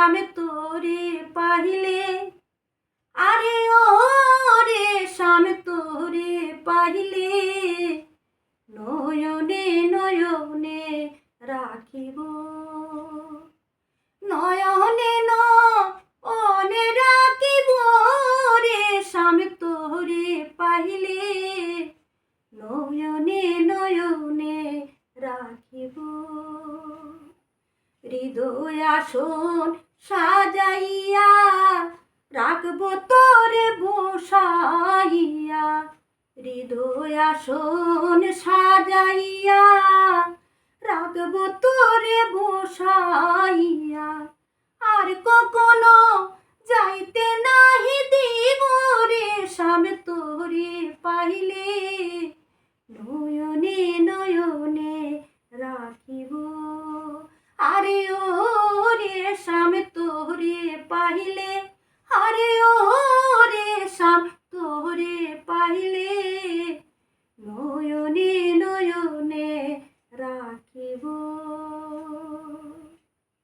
স্বামী তোরে পাহিলে, আরে ও রে স্বামী তোরে পাহিলে, নয়নে নয়নে রাখিব, নয়নে নয়নে রাখিব রে স্বামী তোরে পাহিলে, নয়নে নয়নে রাখিব। হৃদয় আসন সাজাইয়া রাখব তোরে বসাইয়া, হৃদয় আসন সাজাইয়া রাখব তোরে বসাইয়া, আর কখনো যাইতে নাহি দিব রে স্বামী তোরে পাইলে, নয়নে নয়নে রাখিব, আরে ও রে স্বামী তোরে পাইলে।